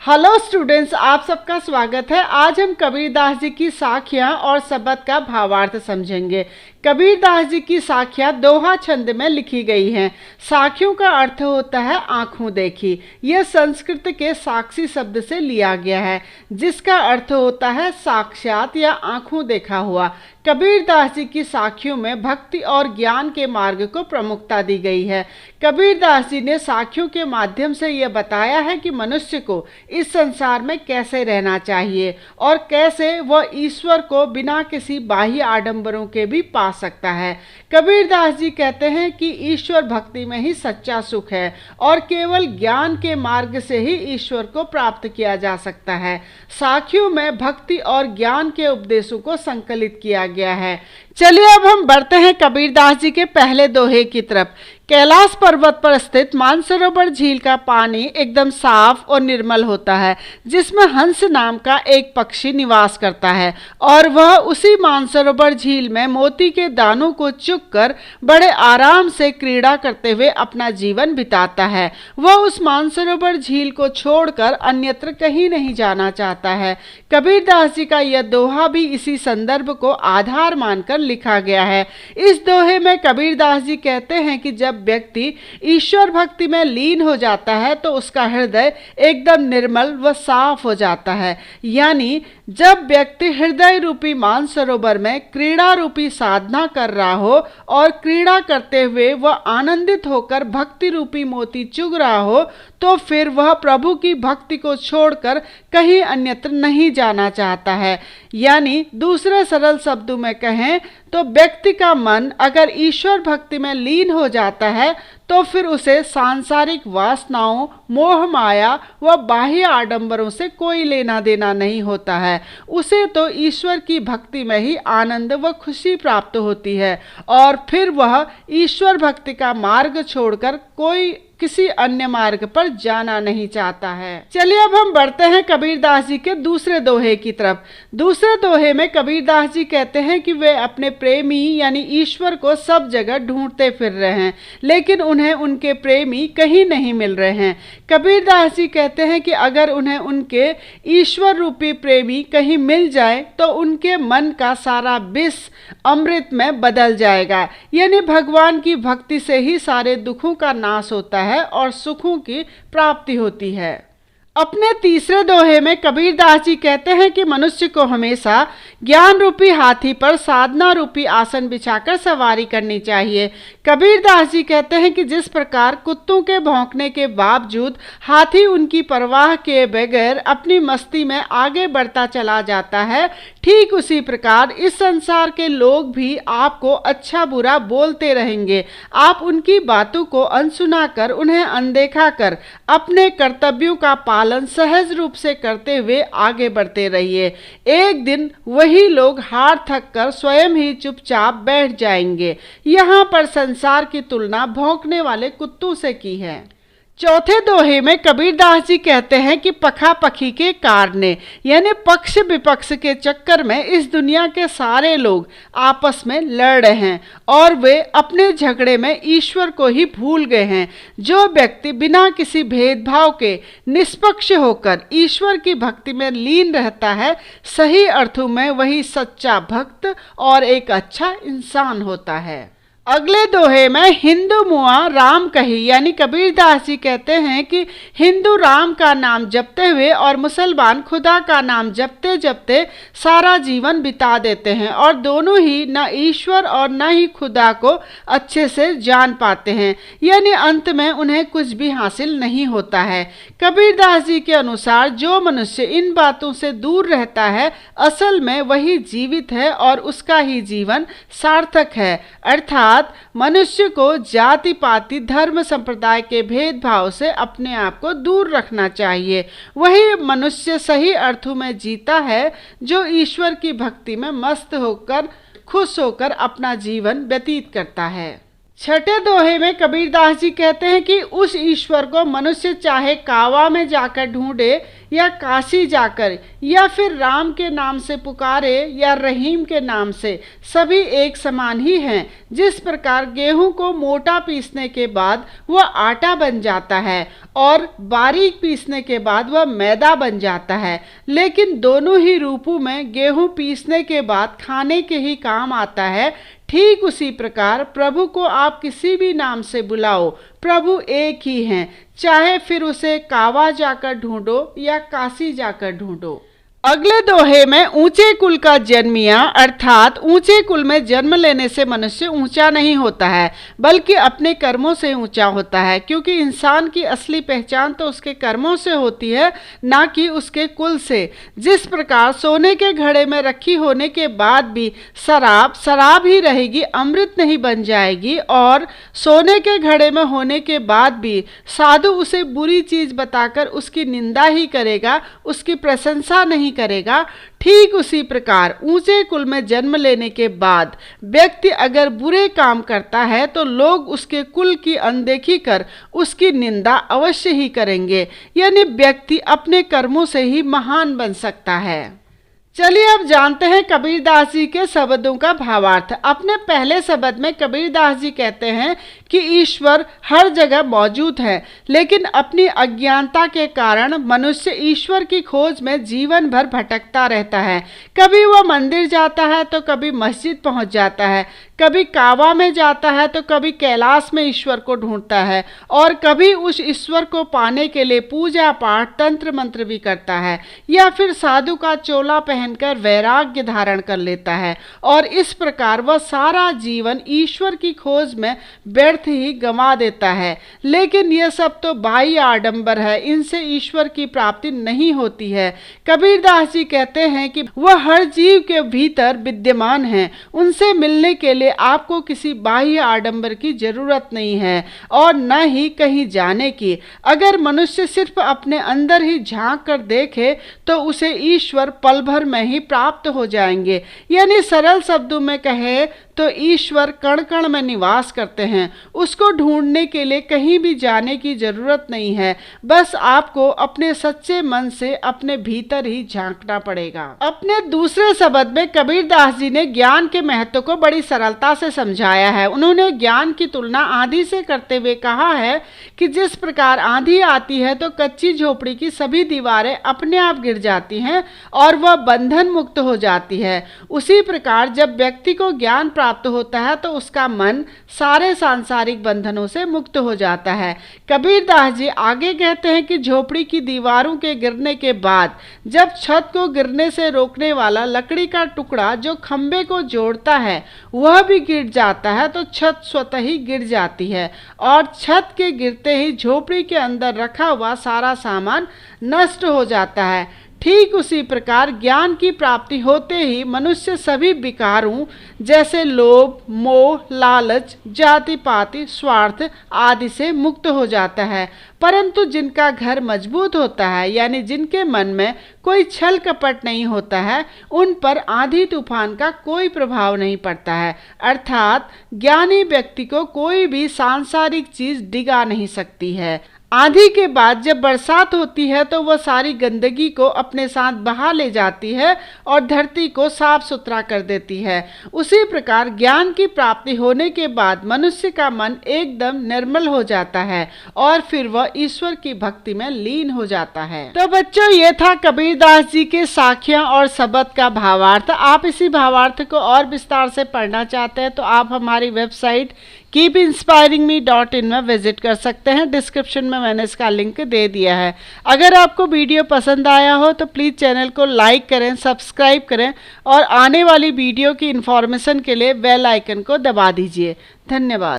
Hello students, आप सबका स्वागत है। आज हम कबीरदास जी की साखियाँ और शब्द का भावार्थ समझेंगे। कबीरदास जी की साखियाँ दोहा छंद में लिखी गई हैं। साखियों का अर्थ होता है आँखों देखी। यह संस्कृत के साक्षी शब्द से लिया गया है, जिसका अर्थ होता है साक्षात या आँखों देखा हुआ। कबीरदास जी की साखियों में भक्ति और ज्ञान के मार्ग को प्रमुखता दी गई है। कबीरदास जी ने साखियों के माध्यम से यह बताया है कि मनुष्य को इस संसार में कैसे रहना चाहिए और कैसे वह ईश्वर को बिना किसी बाह्य आडंबरों के भी पा सकता है। कबीरदास जी कहते हैं कि ईश्वर भक्ति में ही सच्चा सुख है और केवल ज्ञान के मार्ग से ही ईश्वर को प्राप्त किया जा सकता है। साखियों में भक्ति और ज्ञान के उपदेशों को संकलित किया गया है। चलिए अब हम बढ़ते हैं कबीरदास जी के पहले दोहे की तरफ। कैलाश पर्वत पर स्थित मानसरोवर झील का पानी एकदम साफ और निर्मल होता है, जिसमें हंस नाम का एक पक्षी निवास करता है और वह उसी मानसरोवर झील में मोती के दानों को चुगकर बड़े आराम से क्रीड़ा करते हुए अपना जीवन बिताता है। वह उस मानसरोवर झील को छोड़कर अन्यत्र कहीं नहीं जाना चाहता है। कबीरदास जी का यह दोहा भी इसी संदर्भ को आधार मानकर लिखा गया है। इस दोहे में कबीरदास जी कहते हैं कि जब व्यक्ति ईश्वर भक्ति में लीन हो जाता है तो उसका हृदय एकदम निर्मल व साफ हो जाता है। यानी जब व्यक्ति हृदय रूपी मानसरोवर में क्रीड़ा रूपी साधना कर रहा हो और क्रीड़ा करते हुए वह आनंदित होकर भक्ति रूपी मोती चुग रहा हो, तो फिर वह प्रभु की भक्ति को छोड़कर कहीं अन्यत्र नहीं जाना चाहता है। यानी दूसरे सरल शब्दों में कहें तो व्यक्ति का मन अगर ईश्वर भक्ति में लीन हो जाता है तो फिर उसे सांसारिक वासनाओं, मोह माया व बाह्य आडंबरों से कोई लेना देना नहीं होता है। उसे तो ईश्वर की भक्ति में ही आनंद व खुशी प्राप्त होती है और फिर वह ईश्वर भक्ति का मार्ग छोड़कर कोई किसी अन्य मार्ग पर जाना नहीं चाहता है। चलिए अब हम बढ़ते हैं कबीरदास जी के दूसरे दोहे की तरफ। दूसरे दोहे में कबीरदास जी कहते हैं कि वे अपने प्रेमी यानी ईश्वर को सब जगह ढूंढते फिर रहे हैं, लेकिन उन्हें उनके प्रेमी कहीं नहीं मिल रहे हैं। कबीरदास जी कहते हैं कि अगर उन्हें उनके ईश्वर रूपी प्रेमी कहीं मिल जाए तो उनके मन का सारा विष अमृत में बदल जाएगा। यानी भगवान की भक्ति से ही सारे दुखों का नाश होता है और सुखों की प्राप्ति होती है। अपने तीसरे दोहे में कबीरदास जी कहते हैं कि मनुष्य को हमेशा ज्ञान रूपी हाथी पर साधना रूपी आसन बिछाकर सवारी करनी चाहिए। कबीरदास जी कहते हैं कि जिस प्रकार कुत्तों के भौंकने के बावजूद हाथी उनकी परवाह किए बगैर अपनी मस्ती में आगे बढ़ता चला जाता है, ठीक उसी प्रकार इस संसार के लोग भी आपको अच्छा बुरा बोलते रहेंगे। आप उनकी बातों को अनसुना कर, उन्हें अनदेखा कर अपने कर्तव्यों का पालन सहज रूप से करते हुए आगे बढ़ते रहिए। एक दिन वही लोग हार थक कर स्वयं ही चुपचाप बैठ जाएंगे। यहाँ पर संसार की तुलना भौंकने वाले कुत्तों से की है। चौथे दोहे में कबीरदास जी कहते हैं कि पखापखी के कारणे यानी पक्ष विपक्ष के चक्कर में इस दुनिया के सारे लोग आपस में लड़ रहे हैं और वे अपने झगड़े में ईश्वर को ही भूल गए हैं। जो व्यक्ति बिना किसी भेदभाव के निष्पक्ष होकर ईश्वर की भक्ति में लीन रहता है, सही अर्थों में वही सच्चा भक्त और एक अच्छा इंसान होता है। अगले दोहे में हिंदू मुआ राम कही यानी कबीरदास जी कहते हैं कि हिंदू राम का नाम जपते हुए और मुसलमान खुदा का नाम जपते जपते सारा जीवन बिता देते हैं और दोनों ही न ईश्वर और न ही खुदा को अच्छे से जान पाते हैं। यानी अंत में उन्हें कुछ भी हासिल नहीं होता है। कबीरदास जी के अनुसार जो मनुष्य इन बातों से दूर रहता है, असल में वही जीवित है और उसका ही जीवन सार्थक है। अर्थात मनुष्य को जाति पाति धर्म संप्रदाय के भेदभाव से अपने आप को दूर रखना चाहिए। वही मनुष्य सही अर्थों में जीता है जो ईश्वर की भक्ति में मस्त होकर खुश होकर अपना जीवन व्यतीत करता है। छठे दोहे में कबीरदास जी कहते हैं कि उस ईश्वर को मनुष्य चाहे कावा में जाकर ढूंढे या काशी जाकर या फिर राम के नाम से पुकारे या रहीम के नाम से, सभी एक समान ही हैं। जिस प्रकार गेहूं को मोटा पीसने के बाद वह आटा बन जाता है और बारीक पीसने के बाद वह मैदा बन जाता है, लेकिन दोनों ही रूपों में गेहूं पीसने के बाद खाने के ही काम आता है, ठीक उसी प्रकार प्रभु को आप किसी भी नाम से बुलाओ, प्रभु एक ही हैं, चाहे फिर उसे कावा जाकर ढूंढो या काशी जाकर ढूंढो। अगले दोहे में ऊंचे कुल का जन्मिया, अर्थात ऊंचे कुल में जन्म लेने से मनुष्य ऊंचा नहीं होता है बल्कि अपने कर्मों से ऊंचा होता है, क्योंकि इंसान की असली पहचान तो उसके कर्मों से होती है, ना कि उसके कुल से। जिस प्रकार सोने के घड़े में रखी होने के बाद भी शराब शराब ही रहेगी, अमृत नहीं बन जाएगी, और सोने के घड़े में होने के बाद भी साधु उसे बुरी चीज बताकर उसकी निंदा ही करेगा, उसकी प्रशंसा नहीं करेगा, ठीक उसी प्रकार ऊंचे कुल में जन्म लेने के बाद व्यक्ति अगर बुरे काम करता है तो लोग उसके कुल की अनदेखी कर उसकी निंदा अवश्य ही करेंगे, यानी व्यक्ति अपने कर्मों से ही महान बन सकता है। चलिए अब जानते हैं कबीरदास जी के शब्दों का भावार्थ। अपने पहले शब्द में कबीरदास जी कहते हैं कि ईश्वर हर जगह मौजूद है, लेकिन अपनी अज्ञानता के कारण मनुष्य ईश्वर की खोज में जीवन भर भटकता रहता है। कभी वह मंदिर जाता है तो कभी मस्जिद पहुंच जाता है, कभी कावा में जाता है तो कभी कैलाश में ईश्वर को ढूंढता है, और कभी उस ईश्वर को पाने के लिए पूजा पाठ तंत्र मंत्र भी करता है, या फिर साधु का चोला पहनकर वैराग्य धारण कर लेता है, और इस प्रकार वह सारा जीवन ईश्वर की खोज में व्यर्थ ही गंवा देता है। लेकिन यह सब तो बाह्य आडंबर है, इनसे ईश्वर की प्राप्ति नहीं होती है। कबीरदास जी कहते हैं कि वह हर जीव के भीतर विद्यमान है, उनसे मिलने के लिए आपको किसी बाह्य आडंबर की जरूरत नहीं है और न ही कहीं जाने की। अगर मनुष्य सिर्फ अपने अंदर ही झांक कर देखे तो उसे ईश्वर पल भर में ही प्राप्त हो जाएंगे। यानी सरल शब्दों में कहे तो ईश्वर कण कण में निवास करते हैं, उसको ढूंढने के लिए कहीं भी जाने की जरूरत नहीं है, बस आपको अपने सच्चे मन से अपने भीतर ही झांकना पड़ेगा। अपने दूसरे शब्द में कबीरदास जी ने ज्ञान के महत्व को बड़ी सरलता से समझाया है। उन्होंने ज्ञान की तुलना आंधी से करते हुए कहा है कि जिस प्रकार आंधी आती है तो कच्ची झोपड़ी की सभी दीवारें अपने आप गिर जाती हैं और वह बंधन मुक्त हो जाती है, उसी प्रकार जब व्यक्ति को ज्ञान प्राप्त होता है तो उसका मन सारे सांसारिक बंधनों से मुक्त हो जाता है। कबीरदास जी आगे कहते हैं कि झोपड़ी की दीवारों के गिरने के बाद जब छत को गिरने से रोकने वाला लकड़ी का टुकड़ा जो खंबे को जोड़ता है वह भी गिर जाता है तो छत स्वतः ही गिर जाती है, और छत के गिरते ही झोपड़ी के अंदर रखा हुआ सारा सामान नष्ट हो जाता है। ठीक उसी प्रकार ज्ञान की प्राप्ति होते ही मनुष्य सभी विकारों जैसे लोभ, मोह, लालच, जाति पाति, स्वार्थ आदि से मुक्त हो जाता है। परंतु जिनका घर मजबूत होता है, यानी जिनके मन में कोई छल कपट नहीं होता है, उन पर आंधी तूफान का कोई प्रभाव नहीं पड़ता है। अर्थात ज्ञानी व्यक्ति को कोई भी सांसारिक चीज डिगा नहीं सकती है। आंधी के बाद जब बरसात होती है तो वह सारी गंदगी को अपने साथ बहा ले जाती है और धरती को साफ सुथरा कर देती है। उसी प्रकार ज्ञान की प्राप्ति होने के बाद मनुष्य का मन एकदम निर्मल हो जाता है और फिर वह ईश्वर की भक्ति में लीन हो जाता है। तो बच्चों, ये था कबीरदास जी के साखियां और शब्द का भावार्थ। आप इसी भावार्थ को और विस्तार से पढ़ना चाहते हैं तो आप हमारी वेबसाइट keepinspiringme.in में विजिट कर सकते हैं। डिस्क्रिप्शन में मैंने इसका लिंक दे दिया है। अगर आपको वीडियो पसंद आया हो तो प्लीज़ चैनल को लाइक करें, सब्सक्राइब करें और आने वाली वीडियो की इन्फॉर्मेशन के लिए बेल आइकन को दबा दीजिए। धन्यवाद।